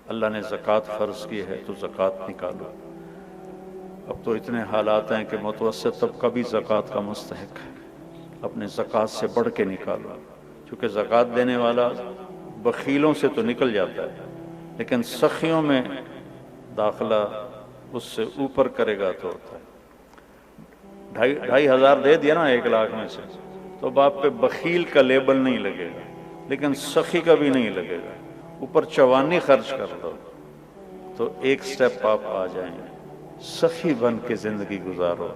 اللہ نے زکوٰۃ فرض کی ہے تو زکوٰۃ نکالو۔ اب تو اتنے حالات ہیں کہ متوسط طبقہ بھی زکوٰۃ کا مستحق ہے، اپنے زکوٰۃ سے بڑھ کے نکالو، کیونکہ زکوٰۃ دینے والا بخیلوں سے تو نکل جاتا ہے، لیکن سخیوں میں داخلہ اس سے اوپر کرے گا تو ہوتا ہے۔ 2,500 دے دیا نا 1,00,000 میں سے، تو باپ پہ بخیل کا لیبل نہیں لگے گا، لیکن سخی کا بھی نہیں لگے گا۔ اوپر 54 خرچ کر دو تو ایک سٹیپ آپ آ جائیں گے۔ سخی بن کے زندگی گزارو،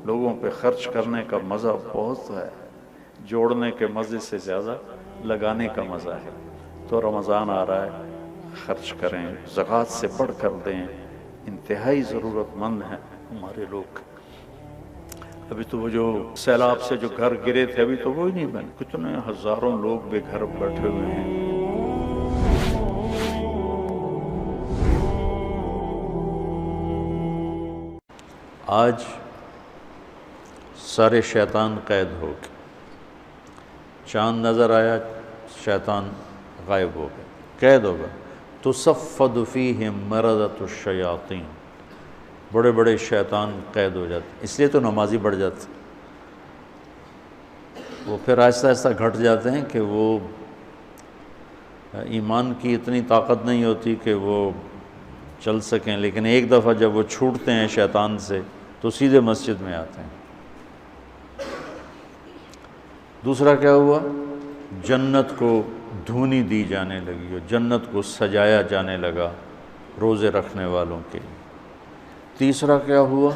لوگوں پہ خرچ کرنے کا مزہ بہت ہے، جوڑنے کے مزے سے زیادہ لگانے کا مزہ ہے۔ تو رمضان آ رہا ہے، خرچ کریں، زکوٰۃ سے بڑھ کر دیں، انتہائی ضرورت مند ہیں ہمارے لوگ۔ ابھی تو وہ جو سیلاب سے جو گھر گرے تھے ابھی تو وہ ہی نہیں بنے، کتنے ہزاروں لوگ بے گھر بیٹھے ہوئے ہیں۔ آج سارے شیطان قید ہو گئے، چاند نظر آیا، شیطان غائب ہو گئے، قید ہو گئے۔ تصفد فیہم مردۃ الشیاطین، بڑے بڑے شیطان قید ہو جاتے، اس لیے تو نمازی بڑھ جاتے، وہ پھر آہستہ آہستہ گھٹ جاتے ہیں کہ وہ ایمان کی اتنی طاقت نہیں ہوتی کہ وہ چل سکیں، لیکن ایک دفعہ جب وہ چھوٹتے ہیں شیطان سے تو سیدھے مسجد میں آتے ہیں۔ دوسرا کیا ہوا؟ جنت کو دھونی دی جانے لگی اور جنت کو سجایا جانے لگا روزے رکھنے والوں کے لیے۔ تیسرا کیا ہوا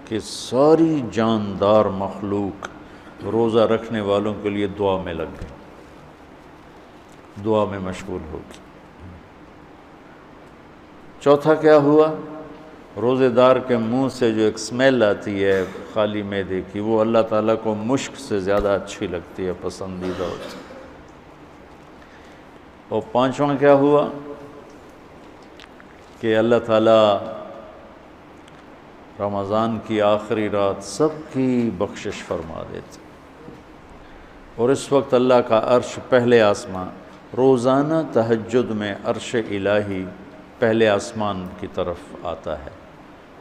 کہ ساری جاندار مخلوق روزہ رکھنے والوں کے لیے دعا میں لگ گئی، دعا میں مشغول ہو گئی۔ چوتھا کیا ہوا؟ روزے دار کے منہ سے جو ایک سمیل آتی ہے خالی معدے کی، وہ اللہ تعالیٰ کو مشک سے زیادہ اچھی لگتی ہے، پسندیدہ ہوتی ہے۔ اور پانچواں کیا ہوا کہ اللہ تعالیٰ رمضان کی آخری رات سب کی بخشش فرما دیتے، اور اس وقت اللہ کا عرش پہلے آسمان، روزانہ تہجد میں عرش الہی پہلے آسمان کی طرف آتا ہے۔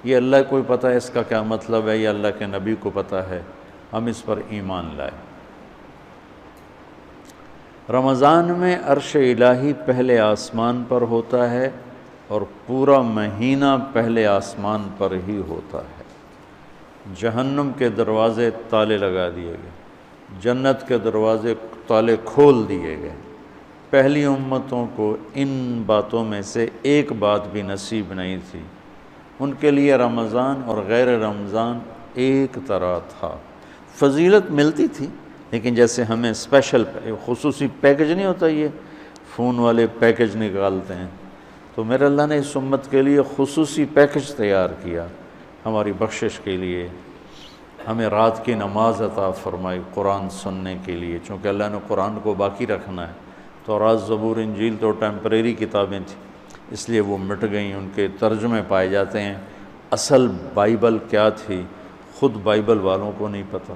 یہ اللہ کو پتہ ہے اس کا کیا مطلب ہے، یہ اللہ کے نبی کو پتہ ہے، ہم اس پر ایمان لائیں۔ رمضان میں عرش الہی پہلے آسمان پر ہوتا ہے اور پورا مہینہ پہلے آسمان پر ہی ہوتا ہے۔ جہنم کے دروازے تالے لگا دیے گئے، جنت کے دروازے تالے کھول دیے گئے۔ پہلی امتوں کو ان باتوں میں سے ایک بات بھی نصیب نہیں تھی، ان کے لیے رمضان اور غیر رمضان ایک طرح تھا۔ فضیلت ملتی تھی، لیکن جیسے ہمیں اسپیشل خصوصی پیکج نہیں ہوتا، یہ فون والے پیکج نکالتے ہیں، تو میرے اللہ نے اس امت کے لیے خصوصی پیکج تیار کیا ہماری بخشش کے لیے۔ ہمیں رات کی نماز عطا فرمائی قرآن سننے کے لیے، چونکہ اللہ نے قرآن کو باقی رکھنا ہے۔ تو رات، زبور، انجیل تو ٹیمپریری کتابیں تھیں، اس لیے وہ مٹ گئیں، ان کے ترجمے پائے جاتے ہیں۔ اصل بائبل کیا تھی خود بائبل والوں کو نہیں پتہ،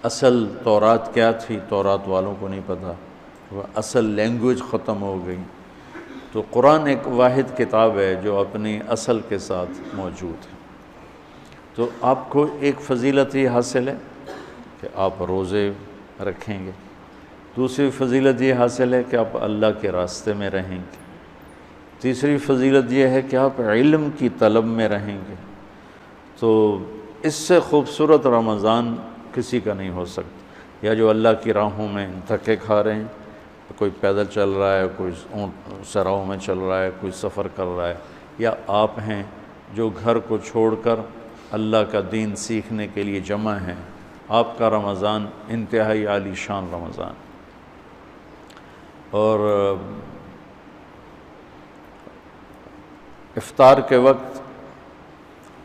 اصل تورات کیا تھی تورات والوں کو نہیں پتہ، وہ اصل لینگویج ختم ہو گئی۔ تو قرآن ایک واحد کتاب ہے جو اپنی اصل کے ساتھ موجود ہے۔ تو آپ کو ایک فضیلت یہ حاصل ہے کہ آپ روزے رکھیں گے، دوسری فضیلت یہ حاصل ہے کہ آپ اللہ کے راستے میں رہیں گے، تیسری فضیلت یہ ہے کہ آپ علم کی طلب میں رہیں گے۔ تو اس سے خوبصورت رمضان کسی کا نہیں ہو سکتا۔ یا جو اللہ کی راہوں میں دھکے کھا رہے ہیں، کوئی پیدل چل رہا ہے، کوئی اونٹ سراؤں میں چل رہا ہے، کوئی سفر کر رہا ہے، یا آپ ہیں جو گھر کو چھوڑ کر اللہ کا دین سیکھنے کے لیے جمع ہیں، آپ کا رمضان انتہائی عالی شان رمضان۔ اور افطار کے وقت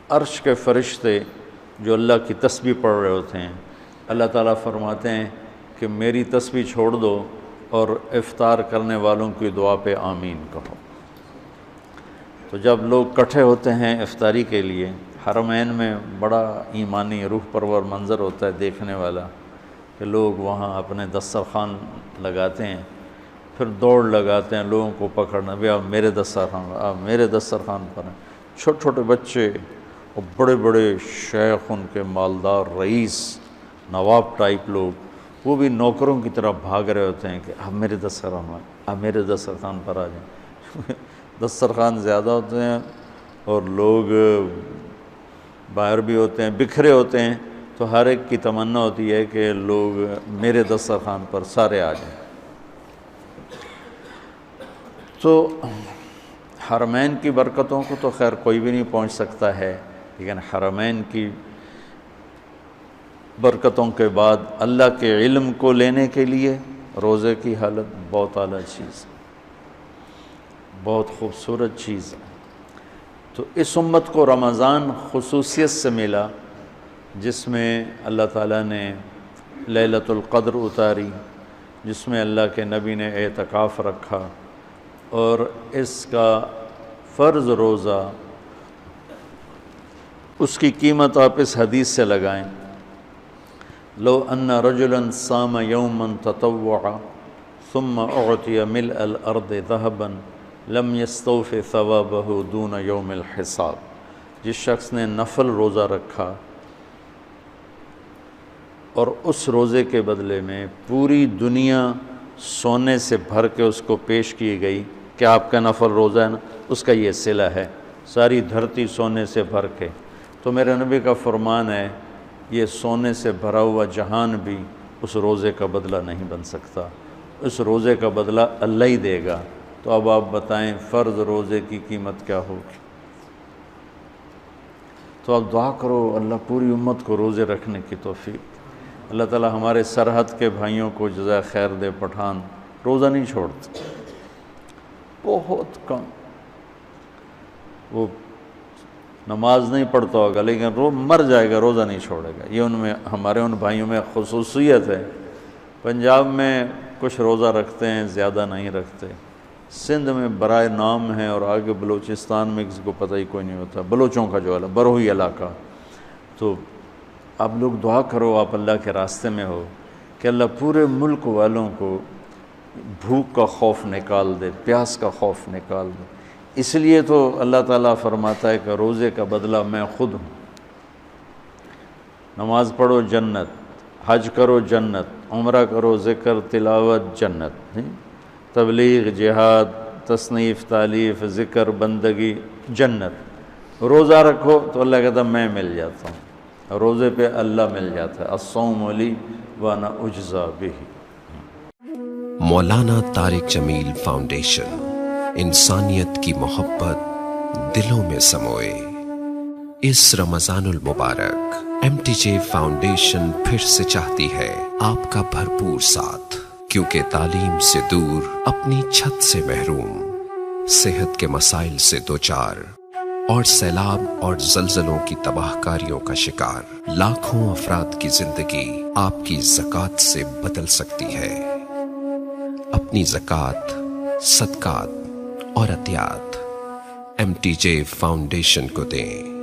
عرش کے فرشتے جو اللہ کی تسبیح پڑھ رہے ہوتے ہیں، اللہ تعالیٰ فرماتے ہیں کہ میری تسبیح چھوڑ دو اور افطار کرنے والوں کی دعا پہ آمین کہو۔ تو جب لوگ اکٹھے ہوتے ہیں افطاری کے لیے، حرمین میں بڑا ایمانی روح پرور منظر ہوتا ہے دیکھنے والا، کہ لوگ وہاں اپنے دسترخوان لگاتے ہیں، پھر دوڑ لگاتے ہیں لوگوں کو پکڑنا، بھی آپ میرے دسترخوان، آپ میرے دسترخوان پر ہیں۔ چھوٹے چھوٹے بچے اور بڑے بڑے شیخ، ان کے مالدار رئیس نواب ٹائپ لوگ، وہ بھی نوکروں کی طرح بھاگ رہے ہوتے ہیں کہ آپ میرے دسترخوان، آپ میرے دسترخوان پر آ جائیں۔ دسترخوان زیادہ ہوتے ہیں اور لوگ باہر بھی ہوتے ہیں، بکھرے ہوتے ہیں، تو ہر ایک کی تمنا ہوتی ہے کہ لوگ میرے دسترخوان پر سارے آ جائیں۔ تو حرمین کی برکتوں کو تو خیر کوئی بھی نہیں پہنچ سکتا ہے، لیکن حرمین کی برکتوں کے بعد اللہ کے علم کو لینے کے لیے روزے کی حالت بہت اعلیٰ چیز، بہت خوبصورت چیز ہے۔ تو اس امت کو رمضان خصوصیت سے ملا، جس میں اللہ تعالیٰ نے لیلۃ القدر اتاری، جس میں اللہ کے نبی نے اعتکاف رکھا، اور اس کا فرض روزہ، اس کی قیمت آپ اس حدیث سے لگائیں، لو ان رجلا صام یوما تطوعا ثم اعطی ملء الارض ذهبا لم یستوف ثوابہ دون یوم الحساب۔ جس شخص نے نفل روزہ رکھا اور اس روزے کے بدلے میں پوری دنیا سونے سے بھر کے اس کو پیش کی گئی کہ آپ کا نفل روزہ ہے نا، اس کا یہ صلہ ہے، ساری دھرتی سونے سے بھر کے، تو میرے نبی کا فرمان ہے یہ سونے سے بھرا ہوا جہان بھی اس روزے کا بدلہ نہیں بن سکتا، اس روزے کا بدلہ اللہ ہی دے گا۔ تو اب آپ بتائیں فرض روزے کی قیمت کیا ہوگی؟ تو آپ دعا کرو اللہ پوری امت کو روزے رکھنے کی توفیق۔ اللہ تعالی ہمارے سرحد کے بھائیوں کو جزائے خیر دے۔ پٹھان روزہ نہیں چھوڑتے، بہت کم، وہ نماز نہیں پڑھتا ہوگا لیکن مر جائے گا، روزہ نہیں چھوڑے گا۔ یہ ان میں، ہمارے ان بھائیوں میں خصوصیت ہے۔ پنجاب میں کچھ روزہ رکھتے ہیں، زیادہ نہیں رکھتے۔ سندھ میں برائے نام ہے، اور آگے بلوچستان میں کسی کو پتہ ہی کوئی نہیں ہوتا، بلوچوں کا جو بروئی علاقہ۔ تو آپ لوگ دعا کرو، آپ اللہ کے راستے میں ہو، کہ اللہ پورے ملک والوں کو بھوک کا خوف نکال دے، پیاس کا خوف نکال دے۔ اس لیے تو اللہ تعالیٰ فرماتا ہے کہ روزے کا بدلہ میں خود ہوں۔ نماز پڑھو جنت، حج کرو جنت، عمرہ کرو، ذکر تلاوت جنت، تبلیغ، جہاد، تصنیف، تالیف، ذکر، بندگی جنت۔ روزہ رکھو تو اللہ کہتا میں مل جاتا ہوں، روزے پہ اللہ مل جاتا ہے۔ الصوم لی وانا اجزا بہ۔ مولانا طارق جمیل فاؤنڈیشن، انسانیت کی محبت دلوں میں سموئے۔ اس رمضان المبارک ایم ٹی جے فاؤنڈیشن پھر سے چاہتی ہے آپ کا بھرپور ساتھ، کیونکہ تعلیم سے دور، اپنی چھت سے محروم، صحت کے مسائل سے دوچار، اور سیلاب اور زلزلوں کی تباہ کاریوں کا شکار لاکھوں افراد کی زندگی آپ کی زکوٰۃ سے بدل سکتی ہے۔ اپنی زکوٰۃ، صدقات اور عطیات ایم ٹی جے فاؤنڈیشن کو دیں۔